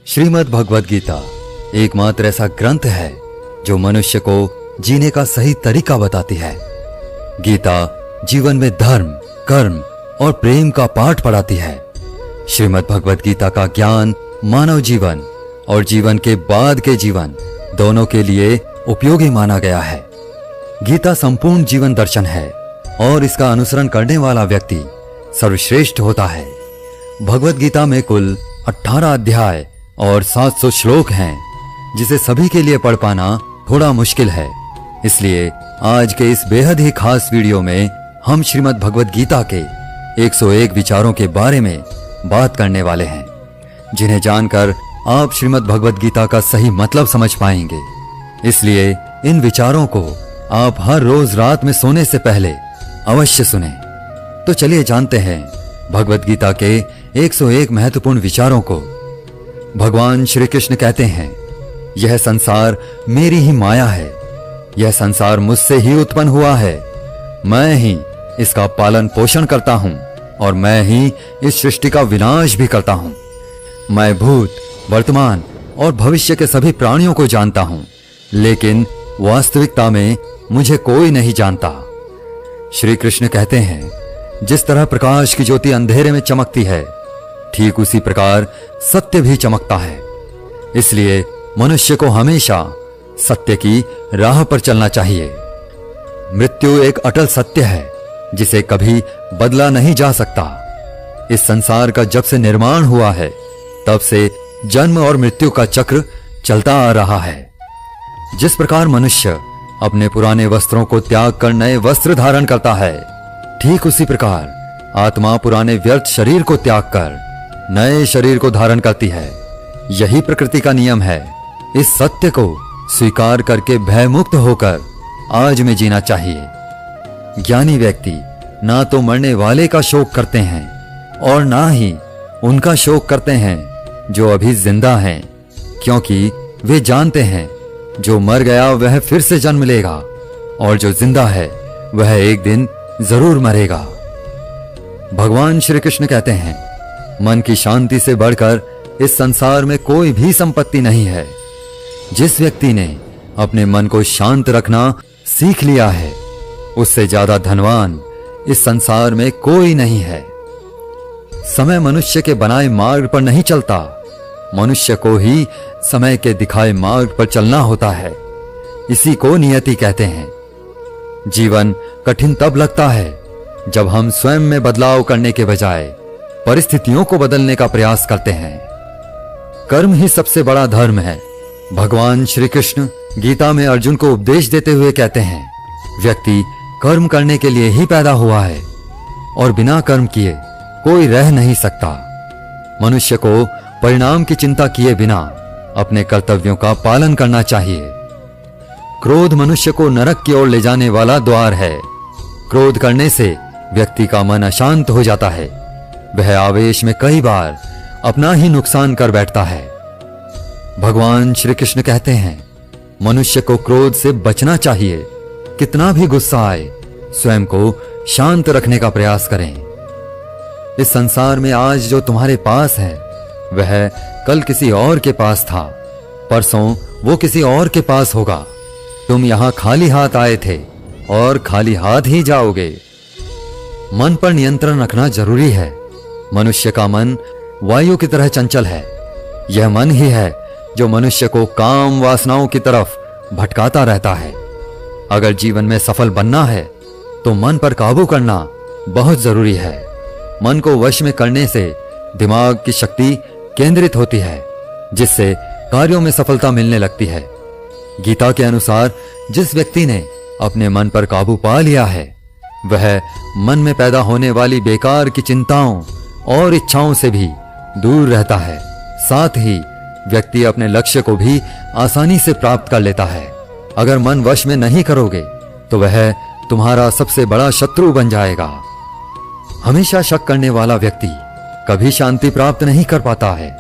श्रीमद् भगवद गीता एकमात्र ऐसा ग्रंथ है जो मनुष्य को जीने का सही तरीका बताती है। गीता जीवन में धर्म, कर्म और प्रेम का पाठ पढ़ाती है। श्रीमद् भगवद गीता का ज्ञान मानव जीवन और जीवन के बाद के जीवन दोनों के लिए उपयोगी माना गया है। गीता संपूर्ण जीवन दर्शन है और इसका अनुसरण करने वाला व्यक्ति सर्वश्रेष्ठ होता है। भगवद गीता में कुल 18 अध्याय और 700 श्लोक हैं, जिसे सभी के लिए पढ़ पाना थोड़ा मुश्किल है। इसलिए आज के इस बेहद ही खास वीडियो में हम श्रीमद् भगवद गीता के 101 विचारों के बारे में बात करने वाले हैं, जिन्हें जानकर आप श्रीमद् भगवद गीता का सही मतलब समझ पाएंगे। इसलिए इन विचारों को आप हर रोज रात में सोने से पहले अवश्य सुनें। तो चलिए जानते हैं भगवद गीता के 101 महत्वपूर्ण विचारों को। भगवान श्री कृष्ण कहते हैं, यह संसार मेरी ही माया है। यह संसार मुझसे ही उत्पन्न हुआ है। मैं ही इसका पालन पोषण करता हूं और मैं ही इस सृष्टि का विनाश भी करता हूं। मैं भूत, वर्तमान और भविष्य के सभी प्राणियों को जानता हूं, लेकिन वास्तविकता में मुझे कोई नहीं जानता। श्री कृष्ण कहते हैं, जिस तरह प्रकाश की ज्योति अंधेरे में चमकती है, ठीक उसी प्रकार सत्य भी चमकता है। इसलिए मनुष्य को हमेशा सत्य की राह पर चलना चाहिए। मृत्यु एक अटल सत्य है, जिसे कभी बदला नहीं जा सकता। इस संसार का जब से निर्माण हुआ है, तब से जन्म और मृत्यु का चक्र चलता आ रहा है। जिस प्रकार मनुष्य अपने पुराने वस्त्रों को त्याग कर नए वस्त्र धारण करता है, ठीक उसी प्रकार आत्मा पुराने व्यर्थ शरीर को त्याग कर नए शरीर को धारण करती है। यही प्रकृति का नियम है। इस सत्य को स्वीकार करके भयमुक्त होकर आज में जीना चाहिए। ज्ञानी व्यक्ति ना तो मरने वाले का शोक करते हैं और ना ही उनका शोक करते हैं जो अभी जिंदा हैं, क्योंकि वे जानते हैं जो मर गया वह फिर से जन्म लेगा और जो जिंदा है वह एक दिन जरूर मरेगा। भगवान श्री कृष्ण कहते हैं, मन की शांति से बढ़कर इस संसार में कोई भी संपत्ति नहीं है। जिस व्यक्ति ने अपने मन को शांत रखना सीख लिया है, उससे ज्यादा धनवान इस संसार में कोई नहीं है। समय मनुष्य के बनाए मार्ग पर नहीं चलता, मनुष्य को ही समय के दिखाए मार्ग पर चलना होता है। इसी को नियति कहते हैं। जीवन कठिन तब लगता है जब हम स्वयं में बदलाव करने के बजाय परिस्थितियों को बदलने का प्रयास करते हैं। कर्म ही सबसे बड़ा धर्म है। भगवान श्री कृष्ण गीता में अर्जुन को उपदेश देते हुए कहते हैं, व्यक्ति कर्म करने के लिए ही पैदा हुआ है और बिना कर्म किए कोई रह नहीं सकता। मनुष्य को परिणाम की चिंता किए बिना अपने कर्तव्यों का पालन करना चाहिए। क्रोध मनुष्य को नरक की ओर ले जाने वाला द्वार है। क्रोध करने से व्यक्ति का मन अशांत हो जाता है। वह आवेश में कई बार अपना ही नुकसान कर बैठता है। भगवान श्री कृष्ण कहते हैं, मनुष्य को क्रोध से बचना चाहिए। कितना भी गुस्सा आए, स्वयं को शांत रखने का प्रयास करें। इस संसार में आज जो तुम्हारे पास है, वह कल किसी और के पास था, परसों वो किसी और के पास होगा। तुम यहां खाली हाथ आए थे और खाली हाथ ही जाओगे। मन पर नियंत्रण रखना जरूरी है। मनुष्य का मन वायु की तरह चंचल है। यह मन ही है जो मनुष्य को काम वासनाओं की तरफ भटकाता रहता है। अगर जीवन में सफल बनना है तो मन पर काबू करना बहुत जरूरी है। मन को वश में करने से दिमाग की शक्ति केंद्रित होती है, जिससे कार्यों में सफलता मिलने लगती है। गीता के अनुसार जिस व्यक्ति ने अपने मन पर काबू पा लिया है, वह मन में पैदा होने वाली बेकार की चिंताओं और इच्छाओं से भी दूर रहता है। साथ ही व्यक्ति अपने लक्ष्य को भी आसानी से प्राप्त कर लेता है। अगर मन वश में नहीं करोगे तो वह तुम्हारा सबसे बड़ा शत्रु बन जाएगा। हमेशा शक करने वाला व्यक्ति कभी शांति प्राप्त नहीं कर पाता है।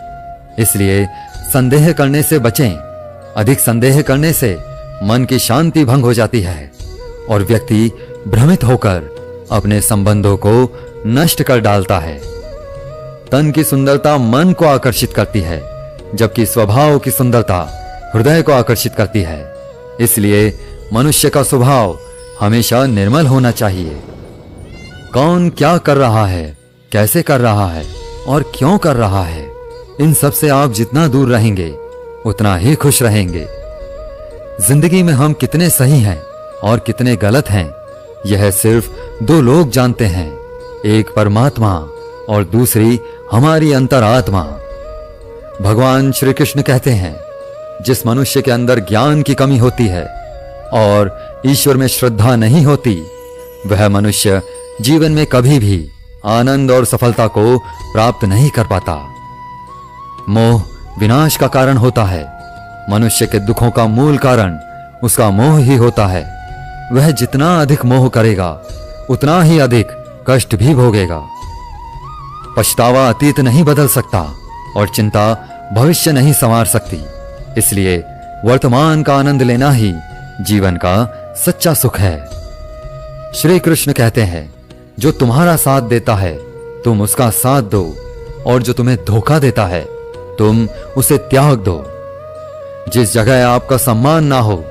इसलिए संदेह करने से बचें। अधिक संदेह करने से मन की शांति भंग हो जाती है और व्यक्ति भ्रमित होकर अपने संबंधों को नष्ट कर डालता है। तन की सुंदरता मन को आकर्षित करती है, जबकि स्वभाव की सुंदरता हृदय को आकर्षित करती है। इसलिए मनुष्य का स्वभाव हमेशा निर्मल होना चाहिए। कौन क्या कर रहा है, कैसे कर रहा है और क्यों कर रहा है, इन सब से आप जितना दूर रहेंगे उतना ही खुश रहेंगे। जिंदगी में हम कितने सही हैं और कितने गलत हैं, यह सिर्फ दो लोग जानते हैं, एक परमात्मा और दूसरी हमारी अंतरात्मा। भगवान श्री कृष्ण कहते हैं, जिस मनुष्य के अंदर ज्ञान की कमी होती है और ईश्वर में श्रद्धा नहीं होती, वह मनुष्य जीवन में कभी भी आनंद और सफलता को प्राप्त नहीं कर पाता। मोह विनाश का कारण होता है। मनुष्य के दुखों का मूल कारण उसका मोह ही होता है। वह जितना अधिक मोह करेगा उतना ही अधिक कष्ट भी भोगेगा। पछतावा अतीत नहीं बदल सकता और चिंता भविष्य नहीं संवार सकती। इसलिए वर्तमान का आनंद लेना ही जीवन का सच्चा सुख है। श्री कृष्ण कहते हैं, जो तुम्हारा साथ देता है तुम उसका साथ दो, और जो तुम्हें धोखा देता है तुम उसे त्याग दो। जिस जगह आपका सम्मान ना हो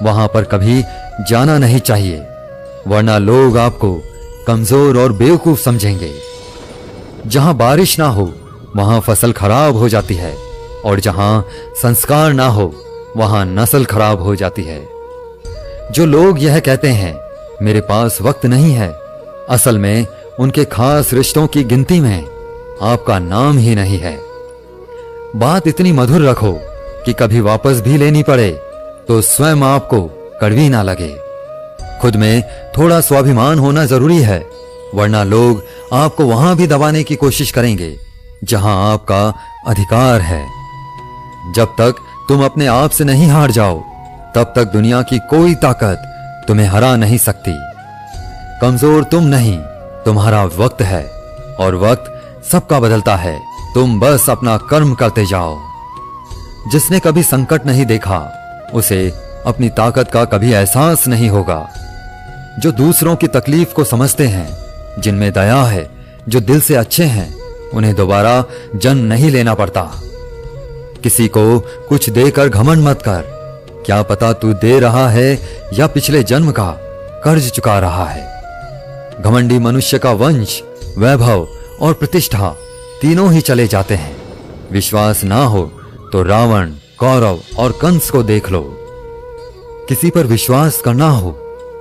वहां पर कभी जाना नहीं चाहिए, वरना लोग आपको कमजोर और बेवकूफ समझेंगे। जहां बारिश ना हो वहां फसल खराब हो जाती है, और जहां संस्कार ना हो वहां नस्ल खराब हो जाती है। जो लोग यह कहते हैं मेरे पास वक्त नहीं है, असल में उनके खास रिश्तों की गिनती में आपका नाम ही नहीं है। बात इतनी मधुर रखो कि कभी वापस भी लेनी पड़े तो स्वयं आपको कड़वी ना लगे। खुद में थोड़ा स्वाभिमान होना जरूरी है, वरना लोग आपको वहां भी दबाने की कोशिश करेंगे जहां आपका अधिकार है। जब तक तुम अपने आप से नहीं हार जाओ तब तक दुनिया की कोई ताकत तुम्हें हरा नहीं सकती। कमजोर तुम नहीं, तुम्हारा वक्त है, और वक्त सबका बदलता है। तुम बस अपना कर्म करते जाओ। जिसने कभी संकट नहीं देखा उसे अपनी ताकत का कभी एहसास नहीं होगा। जो दूसरों की तकलीफ को समझते हैं, जिनमें दया है, जो दिल से अच्छे हैं, उन्हें दोबारा जन्म नहीं लेना पड़ता। किसी को कुछ देकर घमंड मत कर, क्या पता तू दे रहा है या पिछले जन्म का कर्ज चुका रहा है। घमंडी मनुष्य का वंश, वैभव और प्रतिष्ठा तीनों ही चले जाते हैं। विश्वास ना हो तो रावण, कौरव और कंस को देख लो। किसी पर विश्वास करना हो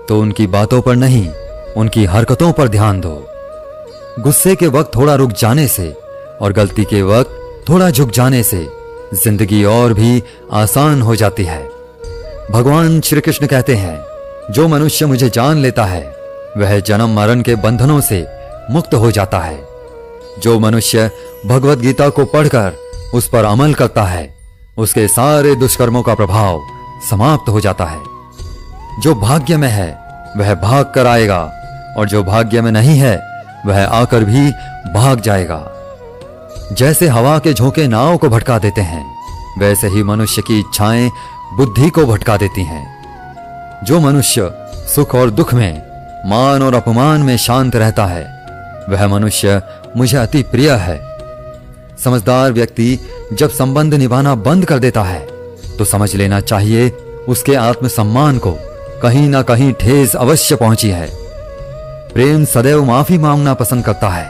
तो उनकी बातों पर नहीं, उनकी हरकतों पर ध्यान दो। गुस्से के वक्त थोड़ा रुक जाने से और गलती के वक्त थोड़ा झुक जाने से जिंदगी और भी आसान हो जाती है। भगवान श्री कृष्ण कहते हैं, जो मनुष्य मुझे जान लेता है वह जन्म मरण के बंधनों से मुक्त हो जाता है। जो मनुष्य भगवत गीता को पढ़कर उस पर अमल करता है उसके सारे दुष्कर्मों का प्रभाव समाप्त हो जाता है। जो भाग्य में है वह भाग कर आएगा, और जो भाग्य में नहीं है वह आकर भी भाग जाएगा। जैसे हवा के झोंके नाव को भटका देते हैं, वैसे ही मनुष्य की इच्छाएं बुद्धि को भटका देती हैं। जो मनुष्य सुख और दुख में, मान और अपमान में शांत रहता है वह मनुष्य मुझे अति प्रिय है। समझदार व्यक्ति जब संबंध निभाना बंद कर देता है तो समझ लेना चाहिए उसके आत्मसम्मान को कहीं ना कहीं ठेस अवश्य पहुंची है। प्रेम सदैव माफी मांगना पसंद करता है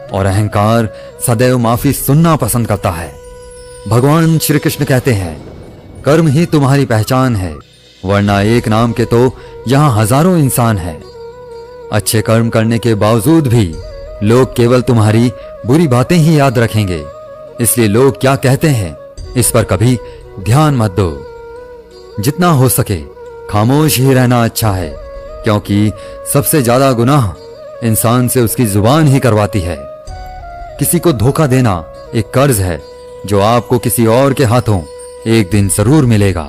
और अहंकार सदैव माफी सुनना पसंद करता है। भगवान श्री कृष्ण कहते हैं, कर्म ही तुम्हारी पहचान है, वरना एक नाम के तो यहां हजारों इंसान हैं। अच्छे कर्म करने के बावजूद भी लोग केवल तुम्हारी बुरी बातें ही याद रखेंगे, इसलिए लोग क्या कहते हैं इस पर कभी ध्यान मत दो। जितना हो सके खामोश ही रहना अच्छा है, क्योंकि सबसे ज्यादा गुनाह इंसान से उसकी जुबान ही करवाती है। किसी को धोखा देना एक कर्ज है जो आपको किसी और के हाथों एक दिन जरूर मिलेगा।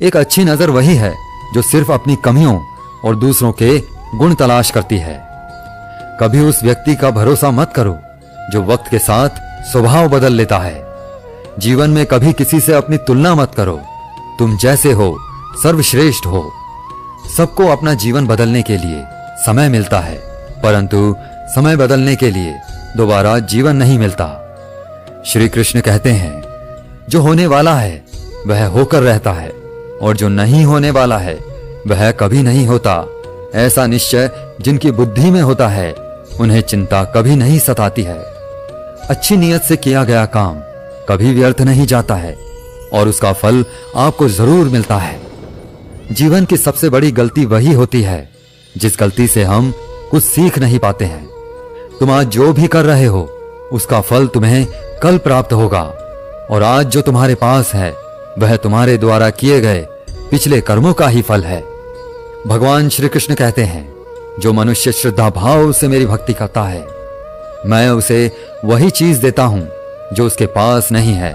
एक अच्छी नजर वही है जो सिर्फ अपनी कमियों और दूसरों के गुण तलाश करती है। कभी उस व्यक्ति का भरोसा मत करो जो वक्त के साथ स्वभाव बदल लेता है। जीवन में कभी किसी से अपनी तुलना मत करो। तुम जैसे हो सर्वश्रेष्ठ हो। सबको अपना जीवन बदलने के लिए समय मिलता है, परंतु समय बदलने के लिए दोबारा जीवन नहीं मिलता। श्री कृष्ण कहते हैं, जो होने वाला है वह होकर रहता है, और जो नहीं होने वाला है वह कभी नहीं होता। ऐसा निश्चय जिनकी बुद्धि में होता है उन्हें चिंता कभी नहीं सताती है। अच्छी नीयत से किया गया काम कभी व्यर्थ नहीं जाता है और उसका फल आपको जरूर मिलता है। जीवन की सबसे बड़ी गलती वही होती है जिस गलती से हम कुछ सीख नहीं पाते हैं। तुम आज जो भी कर रहे हो उसका फल तुम्हें कल प्राप्त होगा, और आज जो तुम्हारे पास है वह तुम्हारे द्वारा किए गए पिछले कर्मों का ही फल है। भगवान श्री कृष्ण कहते हैं, जो मनुष्य श्रद्धा भाव से मेरी भक्ति करता है मैं उसे वही चीज देता हूं जो उसके पास नहीं है,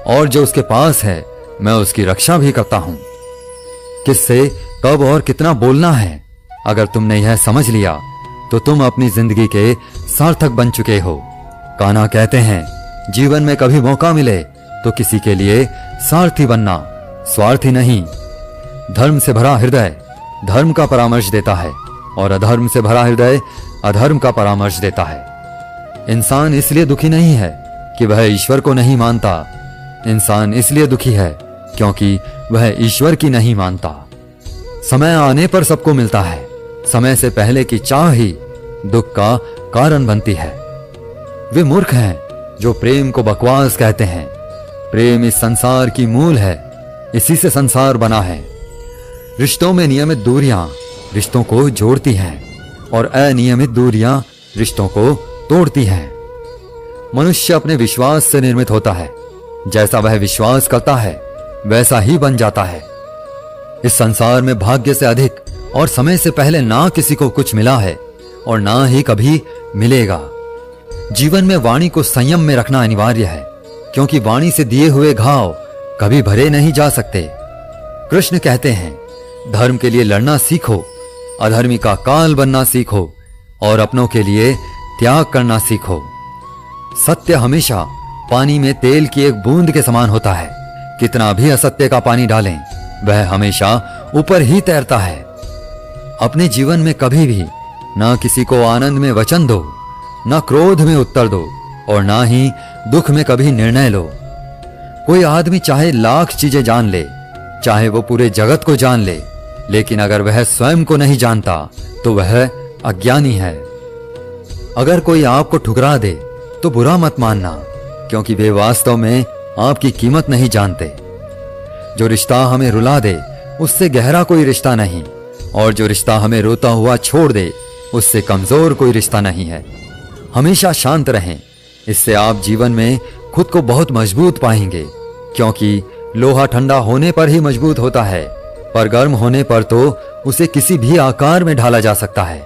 और जो उसके पास है मैं उसकी रक्षा भी करता हूं। किससे कब और कितना बोलना है, अगर तुमने यह समझ लिया तो तुम अपनी जिंदगी के सार्थक बन चुके हो। कान्हा कहते हैं, जीवन में कभी मौका मिले तो किसी के लिए सारथी बनना, स्वार्थी नहीं। धर्म से भरा हृदय धर्म का परामर्श देता है, और अधर्म से भरा हृदय अधर्म का परामर्श देता है। इंसान इसलिए दुखी नहीं है कि वह ईश्वर को नहीं मानता, इंसान इसलिए दुखी है क्योंकि वह ईश्वर की नहीं मानता। समय आने पर सबको मिलता है, समय से पहले की चाह ही दुख का कारण बनती है। वे मूर्ख हैं जो प्रेम को बकवास कहते हैं। प्रेम इस संसार की मूल है, इसी से संसार बना है। रिश्तों में नियमित दूरियां रिश्तों को जोड़ती हैं, और अनियमित दूरियां रिश्तों को तोड़ती हैं। मनुष्य अपने विश्वास से निर्मित होता है, जैसा वह विश्वास करता है वैसा ही बन जाता है। इस संसार में भाग्य से अधिक और समय से पहले ना किसी को कुछ मिला है और ना ही कभी मिलेगा। जीवन में वाणी को संयम में रखना अनिवार्य है, क्योंकि वाणी से दिए हुए घाव कभी भरे नहीं जा सकते। कृष्ण कहते हैं, धर्म के लिए लड़ना सीखो, अधर्मी का काल बनना सीखो, और अपनों के लिए त्याग करना सीखो। सत्य हमेशा पानी में तेल की एक बूंद के समान होता है। कितना भी असत्य का पानी डालें वह हमेशा ऊपर ही तैरता है। अपने जीवन में कभी भी ना किसी को आनंद में वचन दो, ना क्रोध में उत्तर दो, और ना ही दुख में कभी निर्णय लो। कोई आदमी चाहे लाख चीजें जान ले, चाहे वो पूरे जगत को जान ले, लेकिन अगर वह स्वयं को नहीं जानता तो वह अज्ञानी है। अगर कोई आपको ठुकरा दे तो बुरा मत मानना, क्योंकि वे वास्तव में आपकी कीमत नहीं जानते। जो रिश्ता हमें रुला दे उससे गहरा कोई रिश्ता नहीं, और जो रिश्ता हमें रोता हुआ छोड़ दे उससे कमजोर कोई रिश्ता नहीं है। हमेशा शांत रहें, इससे आप जीवन में खुद को बहुत मजबूत पाएंगे, क्योंकि लोहा ठंडा होने पर ही मजबूत होता है, पर गर्म होने पर तो उसे किसी भी आकार में ढाला जा सकता है।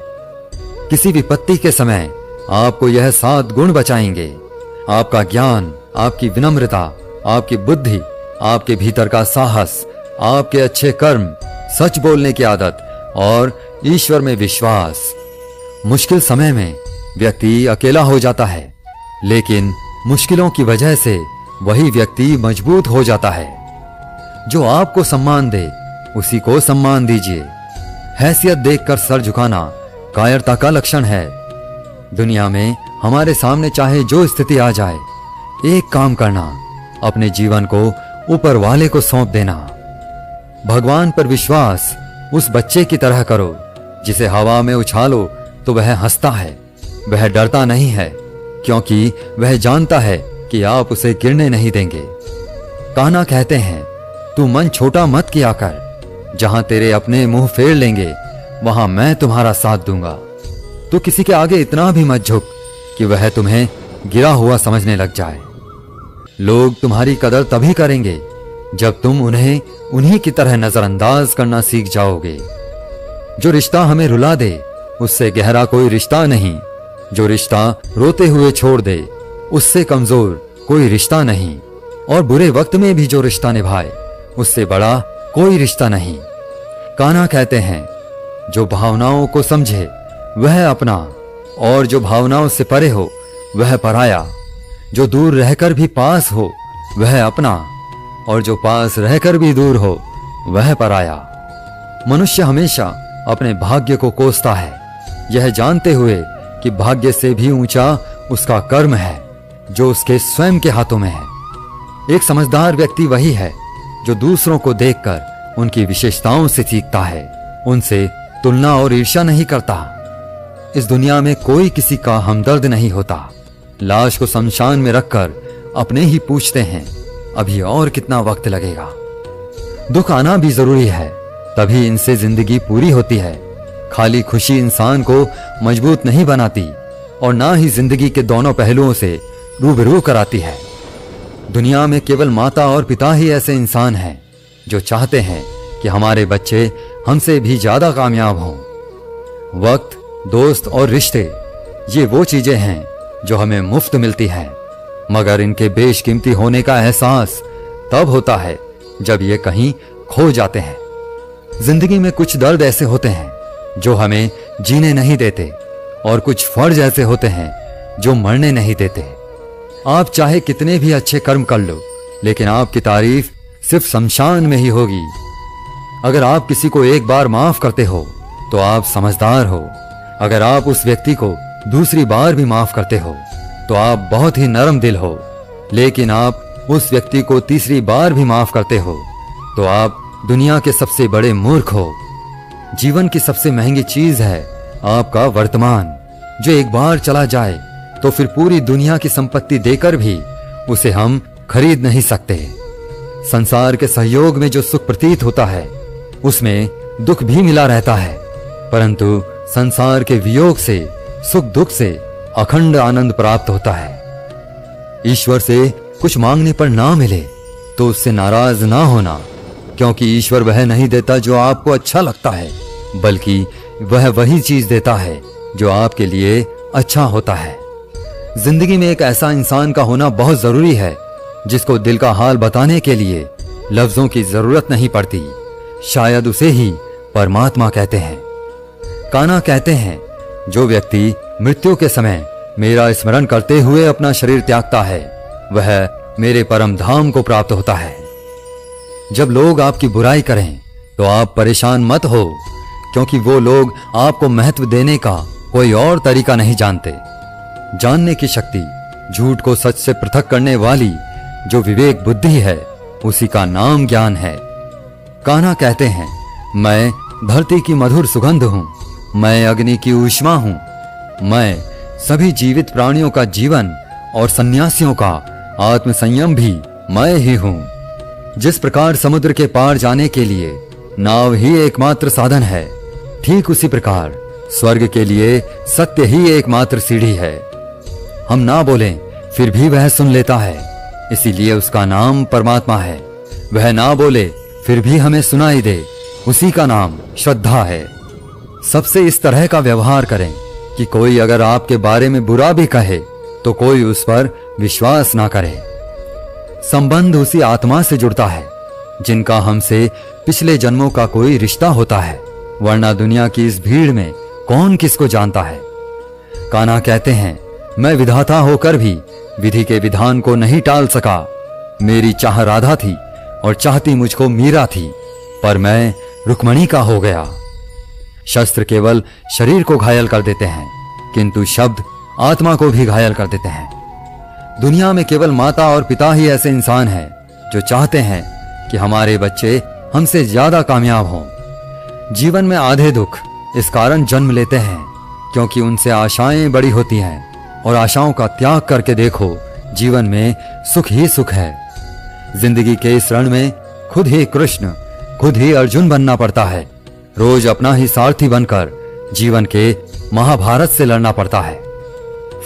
किसी विपत्ति के समय आपको यह 7 गुण बचाएंगे: आपका ज्ञान, आपकी विनम्रता, आपकी बुद्धि, आपके भीतर का साहस, आपके अच्छे कर्म, सच बोलने की आदत और ईश्वर में विश्वास। मुश्किल समय में व्यक्ति अकेला हो जाता है, लेकिन मुश्किलों की वजह से वही व्यक्ति मजबूत हो जाता है। जो आपको सम्मान दे उसी को सम्मान दीजिए। हैसियत देखकर सर झुकाना कायरता का लक्षण है। दुनिया में हमारे सामने चाहे जो स्थिति आ जाए, एक काम करना, अपने जीवन को ऊपर वाले को सौंप देना। भगवान पर विश्वास उस बच्चे की तरह करो जिसे हवा में उछालो तो वह हंसता है, वह डरता नहीं है, क्योंकि वह जानता है कि आप उसे गिरने नहीं देंगे। कान्हा कहते हैं, तू मन छोटा मत किया कर, जहां तेरे अपने मुंह फेर लेंगे वहां मैं तुम्हारा साथ दूंगा। तू किसी के आगे इतना भी मत झुक कि वह तुम्हें गिरा हुआ समझने लग जाए। लोग तुम्हारी कदर तभी करेंगे जब तुम उन्हें उन्हीं की तरह नजरअंदाज करना सीख जाओगे। जो रिश्ता हमें रुला दे उससे गहरा कोई रिश्ता नहीं, जो रिश्ता रोते हुए छोड़ दे उससे कमजोर कोई रिश्ता नहीं, और बुरे वक्त में भी जो रिश्ता निभाए उससे बड़ा कोई रिश्ता नहीं। कान्हा कहते हैं, जो भावनाओं को समझे वह अपना, और जो भावनाओं से परे हो वह पराया। जो दूर रहकर भी पास हो वह अपना, और जो पास रहकर भी दूर हो वह पराया। मनुष्य हमेशा अपने भाग्य को कोसता है, यह जानते हुए कि भाग्य से भी ऊंचा उसका कर्म है जो उसके स्वयं के हाथों में है। एक समझदार व्यक्ति वही है जो दूसरों को देखकर उनकी विशेषताओं से सीखता है, उनसे तुलना और ईर्ष्या नहीं करता। इस दुनिया में कोई किसी का हमदर्द नहीं होता। लाश को शमशान में रखकर अपने ही पूछते हैं, अभी और कितना वक्त लगेगा। दुख आना भी जरूरी है, तभी इनसे जिंदगी पूरी होती है। खाली खुशी इंसान को मजबूत नहीं बनाती और ना ही जिंदगी के दोनों पहलुओं से रूबरू कराती है। दुनिया में केवल माता और पिता ही ऐसे इंसान हैं जो चाहते हैं कि हमारे बच्चे हमसे भी ज्यादा कामयाब हों। वक्त, दोस्त और रिश्ते, ये वो चीजें हैं जो हमें मुफ्त मिलती हैं, मगर इनके बेशकीमती होने का एहसास तब होता है जब ये कहीं खो जाते हैं। जिंदगी में कुछ दर्द ऐसे होते हैं जो हमें जीने नहीं देते और कुछ फर्ज ऐसे होते हैं जो मरने नहीं देते। आप चाहे कितने भी अच्छे कर्म कर लो, लेकिन आपकी तारीफ सिर्फ शमशान में ही होगी। अगर आप किसी को एक बार माफ करते हो तो आप समझदार हो। अगर आप उस व्यक्ति को दूसरी बार भी माफ करते हो तो आप बहुत ही नरम दिल हो। लेकिन आप उस व्यक्ति को तीसरी बार भी माफ करते हो तो आप दुनिया के सबसे बड़े मूर्ख हो। जीवन की सबसे महंगी चीज है आपका वर्तमान, जो एक बार चला जाए तो फिर पूरी दुनिया की संपत्ति देकर भी उसे हम खरीद नहीं सकते। संसार के सहयोग में जो सुख प्रतीत होता है उसमें दुख भी मिला रहता है, परंतु संसार के वियोग से, सुख दुख से अखंड आनंद प्राप्त होता है। ईश्वर से कुछ मांगने पर ना मिले तो उससे नाराज ना होना, क्योंकि ईश्वर वह नहीं देता जो आपको अच्छा लगता है, बल्कि वह वही चीज देता है जो आपके लिए अच्छा होता है। जिंदगी में एक ऐसा इंसान का होना बहुत जरूरी है जिसको दिल का हाल बताने के लिए लफ्जों की जरूरत नहीं पड़ती। शायद उसे ही परमात्मा कहते हैं। कान्हा कहते हैं, जो व्यक्ति मृत्यु के समय मेरा स्मरण करते हुए अपना शरीर त्यागता है वह मेरे परम धाम को प्राप्त होता है। जब लोग आपकी बुराई करें तो आप परेशान मत हो, क्योंकि वो लोग आपको महत्व देने का कोई और तरीका नहीं जानते। जानने की शक्ति, झूठ को सच से पृथक करने वाली जो विवेक बुद्धि है, उसी का नाम ज्ञान है। कान्हा कहते हैं, मैं धरती की मधुर सुगंध हूं, मैं अग्नि की ऊष्मा हूं, मैं सभी जीवित प्राणियों का जीवन और सन्यासियों का आत्म संयम भी मैं ही हूं। जिस प्रकार समुद्र के पार जाने के लिए नाव ही एकमात्र साधन है, ठीक उसी प्रकार स्वर्ग के लिए सत्य ही एकमात्र सीढ़ी है। हम ना बोलें फिर भी वह सुन लेता है, इसीलिए उसका नाम परमात्मा है। वह ना बोले फिर भी हमें सुनाई दे, उसी का नाम श्रद्धा है। सबसे इस तरह का व्यवहार करें कि कोई अगर आपके बारे में बुरा भी कहे तो कोई उस पर विश्वास ना करे। संबंध उसी आत्मा से जुड़ता है जिनका हमसे पिछले जन्मों का कोई रिश्ता होता है, वरना दुनिया की इस भीड़ में कौन किसको जानता है। कान्हा कहते हैं, मैं विधाता होकर भी विधि के विधान को नहीं टाल सका। मेरी चाह राधा थी और चाहती मुझको मीरा थी, पर मैं रुक्मणी का हो गया। शस्त्र केवल शरीर को घायल कर देते हैं, किंतु शब्द आत्मा को भी घायल कर देते हैं। दुनिया में केवल माता और पिता ही ऐसे इंसान हैं जो चाहते हैं कि हमारे बच्चे हमसे ज्यादा कामयाब हों। जीवन में आधे दुख इस कारण जन्म लेते हैं क्योंकि उनसे आशाएं बड़ी होती हैं, और आशाओं का त्याग करके देखो, जीवन में सुख ही सुख है। जिंदगी के इस रण में खुद ही कृष्ण, खुद ही अर्जुन बनना पड़ता है। रोज अपना ही सारथी बनकर जीवन के महाभारत से लड़ना पड़ता है।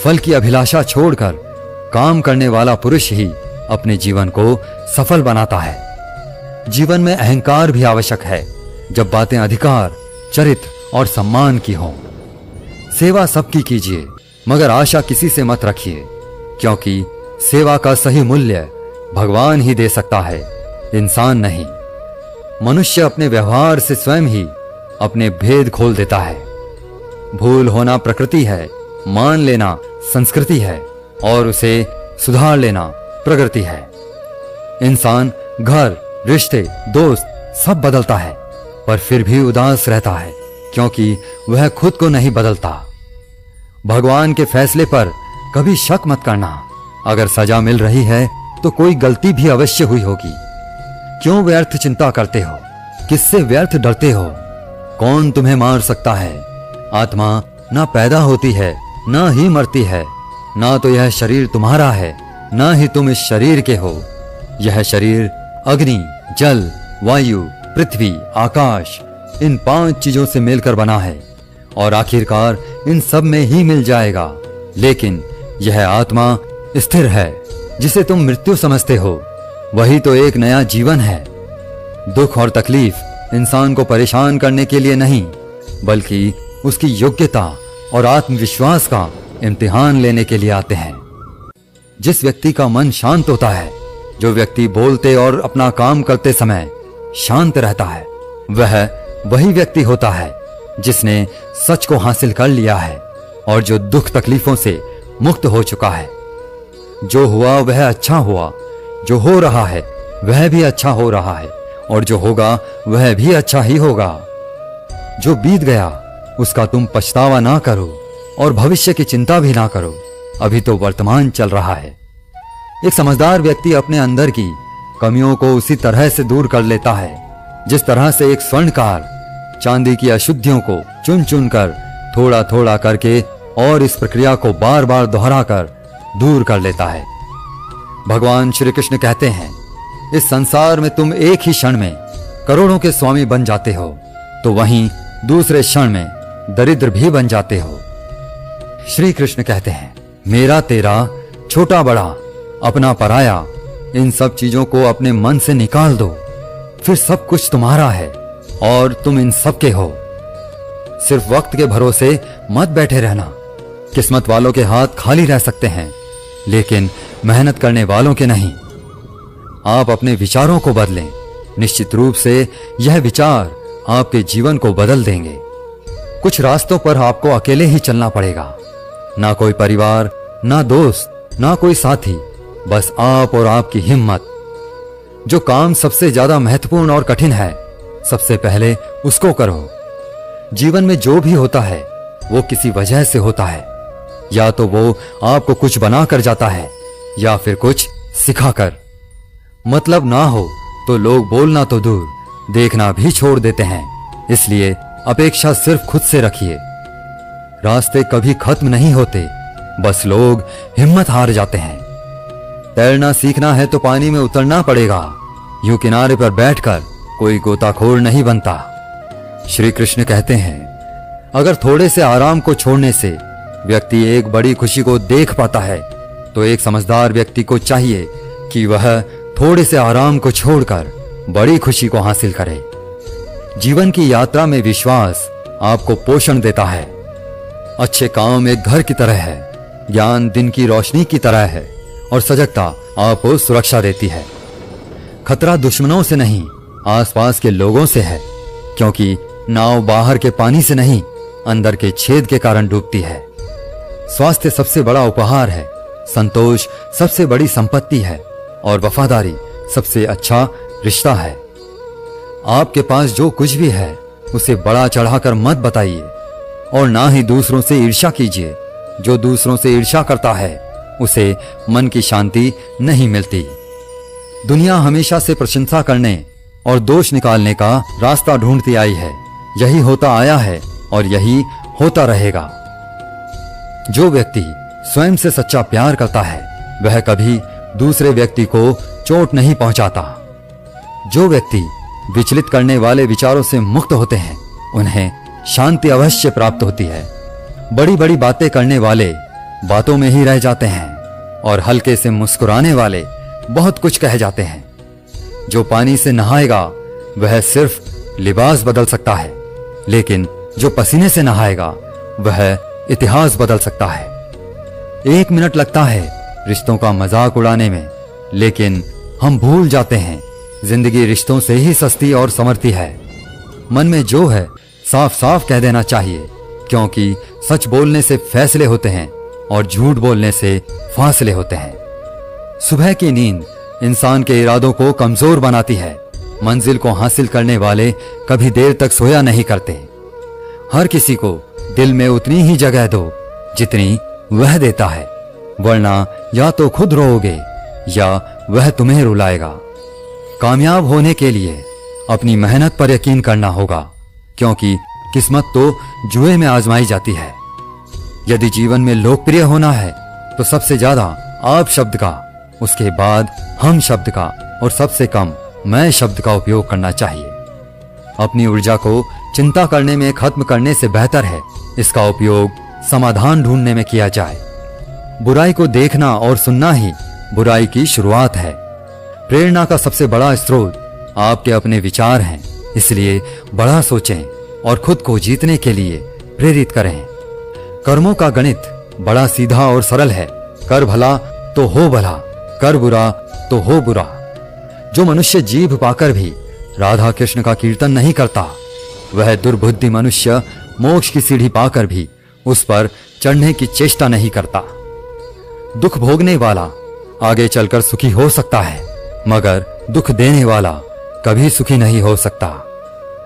फल की अभिलाषा छोड़कर काम करने वाला पुरुष ही अपने जीवन को सफल बनाता है। जीवन में अहंकार भी आवश्यक है जब बातें अधिकार, चरित्र और सम्मान की हों। सेवा सबकी कीजिए, मगर आशा किसी से मत रखिए, क्योंकि सेवा का सही मूल्य भगवान ही दे सकता है, इंसान नहीं। मनुष्य अपने व्यवहार से स्वयं ही अपने भेद खोल देता है। भूल होना प्रकृति है, मान लेना संस्कृति है और उसे सुधार लेना प्रगति है। इंसान घर, रिश्ते, दोस्त सब बदलता है, पर फिर भी उदास रहता है क्योंकि वह खुद को नहीं बदलता। भगवान के फैसले पर कभी शक मत करना। अगर सजा मिल रही है तो कोई गलती भी अवश्य हुई होगी। क्यों व्यर्थ चिंता करते हो? किससे व्यर्थ डरते हो? कौन तुम्हें मार सकता है? आत्मा ना पैदा होती है ना ही मरती है, ना तो यह शरीर तुम्हारा है ना ही तुम इस शरीर के हो। यह शरीर अग्नि, जल, वायु, पृथ्वी, आकाश, इन 5 चीजों से मिलकर बना है और आखिरकार इन सब में ही मिल जाएगा। लेकिन यह आत्मा स्थिर है, जिसे तुम मृत्यु समझते हो, वही तो एक नया जीवन है। दुख और तकलीफ इंसान को परेशान करने के लिए नहीं, बल्कि उसकी योग्यता और आत्मविश्वास का इम्तिहान लेने के लिए आते हैं। जिस व्यक्ति का मन शांत होता है, जो व्यक्ति बोलते और अपना काम करते समय शांत रहता है, वह वही व्यक्ति होता है जिसने सच को हासिल कर लिया है और जो दुख तकलीफों से मुक्त हो चुका है। जो हुआ वह अच्छा हुआ, जो हो रहा है वह भी अच्छा हो रहा है और जो होगा वह भी अच्छा ही होगा। जो बीत गया उसका तुम पछतावा ना करो और भविष्य की चिंता भी ना करो, अभी तो वर्तमान चल रहा है। एक समझदार व्यक्ति अपने अंदर की कमियों को उसी तरह से दूर कर लेता है जिस तरह से एक स्वर्णकार चांदी की अशुद्धियों को चुन चुन कर थोड़ा थोड़ा करके और इस प्रक्रिया को बार बार दोहराकर दूर कर लेता है। भगवान श्री कृष्ण कहते हैं, इस संसार में तुम एक ही क्षण में करोड़ों के स्वामी बन जाते हो, तो वहीं दूसरे क्षण में दरिद्र भी बन जाते हो। श्री कृष्ण कहते हैं, मेरा तेरा, छोटा बड़ा, अपना पराया, इन सब चीजों को अपने मन से निकाल दो, फिर सब कुछ तुम्हारा है और तुम इन सब के हो। सिर्फ वक्त के भरोसे मत बैठे रहना। किस्मत वालों के हाथ खाली रह सकते हैं, लेकिन मेहनत करने वालों के नहीं। आप अपने विचारों को बदलें, निश्चित रूप से यह विचार आपके जीवन को बदल देंगे। कुछ रास्तों पर आपको अकेले ही चलना पड़ेगा, ना कोई परिवार, ना दोस्त, ना कोई साथी, बस आप और आपकी हिम्मत। जो काम सबसे ज्यादा महत्वपूर्ण और कठिन है, सबसे पहले उसको करो। जीवन में जो भी होता है वो किसी वजह से होता है, या तो वो आपको कुछ बना कर जाता है या फिर कुछ सिखाकर। मतलब ना हो तो लोग बोलना तो दूर, देखना भी छोड़ देते हैं। इसलिए अपेक्षा सिर्फ खुद से रखिए। रास्ते कभी खत्म नहीं होते, बस लोग हिम्मत हार जाते हैं। तैरना सीखना है तो पानी में उतरना पड़ेगा, यूं किनारे पर बैठकर कोई गोताखोर नहीं बनता। श्री कृष्ण कहते हैं, अगर थोड़े से आराम को छोड़ने से व्यक्ति एक बड़ी खुशी को देख पाता है, तो एक समझदार व्यक्ति को चाहिए कि वह थोड़े से आराम को छोड़कर बड़ी खुशी को हासिल करे। जीवन की यात्रा में विश्वास आपको पोषण देता है। अच्छे काम एक घर की तरह है, ज्ञान दिन की रोशनी की तरह है और सजगता आपको सुरक्षा देती है। खतरा दुश्मनों से नहीं, आसपास के लोगों से है, क्योंकि नाव बाहर के पानी से नहीं, अंदर के छेद के कारण डूबती है। स्वास्थ्य सबसे बड़ा उपहार है, संतोष सबसे बड़ी संपत्ति है और वफादारी सबसे अच्छा रिश्ता है। आपके पास जो कुछ भी है उसे बड़ा चढ़ाकर मत बताइए और ना ही दूसरों से ईर्ष्या कीजिए। जो दूसरों से ईर्ष्या करता है उसे मन की शांति नहीं मिलती। दुनिया हमेशा से प्रशंसा करने और दोष निकालने का रास्ता ढूंढती आई है। यही होता आया है और यही होता रहेगा। जो व्यक्ति स्वयं से सच्चा प्यार करता है वह कभी दूसरे व्यक्ति को चोट नहीं पहुंचाता। जो व्यक्ति विचलित करने वाले विचारों से मुक्त होते हैं उन्हें शांति अवश्य प्राप्त होती है। बड़ी बड़ी बातें करने वाले बातों में ही रह जाते हैं और हल्के से मुस्कुराने वाले बहुत कुछ कह जाते हैं। जो पानी से नहाएगा वह सिर्फ लिबास बदल सकता है, लेकिन जो पसीने से नहाएगा वह इतिहास बदल सकता है। 1 मिनट लगता है रिश्तों का मजाक उड़ाने में, लेकिन हम भूल जाते हैं जिंदगी रिश्तों से ही सस्ती और संवरती है। मन में जो है साफ साफ कह देना चाहिए, क्योंकि सच बोलने से फैसले होते हैं और झूठ बोलने से फासले होते हैं। सुबह की नींद इंसान के इरादों को कमजोर बनाती है। मंजिल को हासिल करने वाले कभी देर तक सोया नहीं करते। हर किसी को दिल में उतनी ही जगह दो जितनी वह देता है, वरना या तो खुद रोओगे या वह तुम्हें रुलाएगा। कामयाब होने के लिए अपनी मेहनत पर यकीन करना होगा, क्योंकि किस्मत तो जुए में आजमाई जाती है। यदि जीवन में लोकप्रिय होना है तो सबसे ज्यादा आप शब्द का, उसके बाद हम शब्द का और सबसे कम मैं शब्द का उपयोग करना चाहिए। अपनी ऊर्जा को चिंता करने में खत्म करने से बेहतर है इसका उपयोग समाधान ढूंढने में किया जाए। बुराई को देखना और सुनना ही बुराई की शुरुआत है। प्रेरणा का सबसे बड़ा स्रोत आपके अपने विचार हैं, इसलिए बड़ा सोचें और खुद को जीतने के लिए प्रेरित करें। कर्मों का गणित बड़ा सीधा और सरल है। कर भला तो हो भला, कर बुरा तो हो बुरा। जो मनुष्य जीभ पाकर भी राधा कृष्ण का कीर्तन नहीं करता, वह दुर्बुद्धि मनुष्य मोक्ष की सीढ़ी पाकर भी उस पर चढ़ने की चेष्टा नहीं करता। दुख भोगने वाला आगे चलकर सुखी हो सकता है, मगर दुख देने वाला कभी सुखी नहीं हो सकता।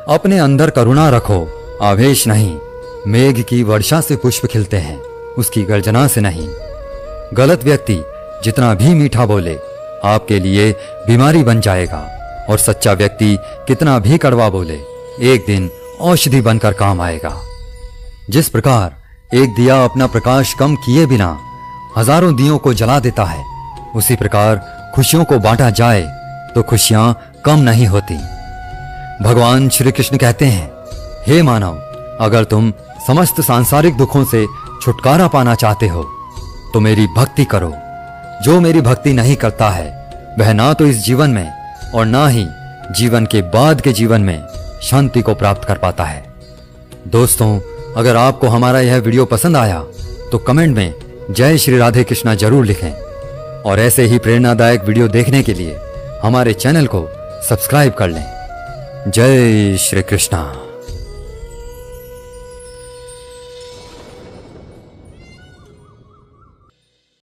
अपने अंदर करुणा रखो, आवेश नहीं। मेघ की वर्षा से पुष्प खिलते हैं, उसकी गर्जना से नहीं। गलत व्यक्ति जितना भी मीठा बोले आपके लिए बीमारी बन जाएगा, और सच्चा व्यक्ति कितना भी कड़वा बोले एक दिन औषधि बनकर काम आएगा। जिस प्रकार एक दिया अपना प्रकाश कम किए बिना हजारों दियों को जला देता है, उसी प्रकार खुशियों को बांटा जाए तो खुशियां कम नहीं होती। भगवान श्री कृष्ण कहते हैं, हे मानव, अगर तुम समस्त सांसारिक दुखों से छुटकारा पाना चाहते हो तो मेरी भक्ति करो। जो मेरी भक्ति नहीं करता है वह ना तो इस जीवन में और ना ही जीवन के बाद के जीवन में शांति को प्राप्त कर पाता है। दोस्तों, अगर आपको हमारा यह वीडियो पसंद आया तो कमेंट में जय श्री राधे कृष्णा जरूर लिखें, और ऐसे ही प्रेरणादायक वीडियो देखने के लिए हमारे चैनल को सब्सक्राइब कर लें। जय श्री कृष्णा।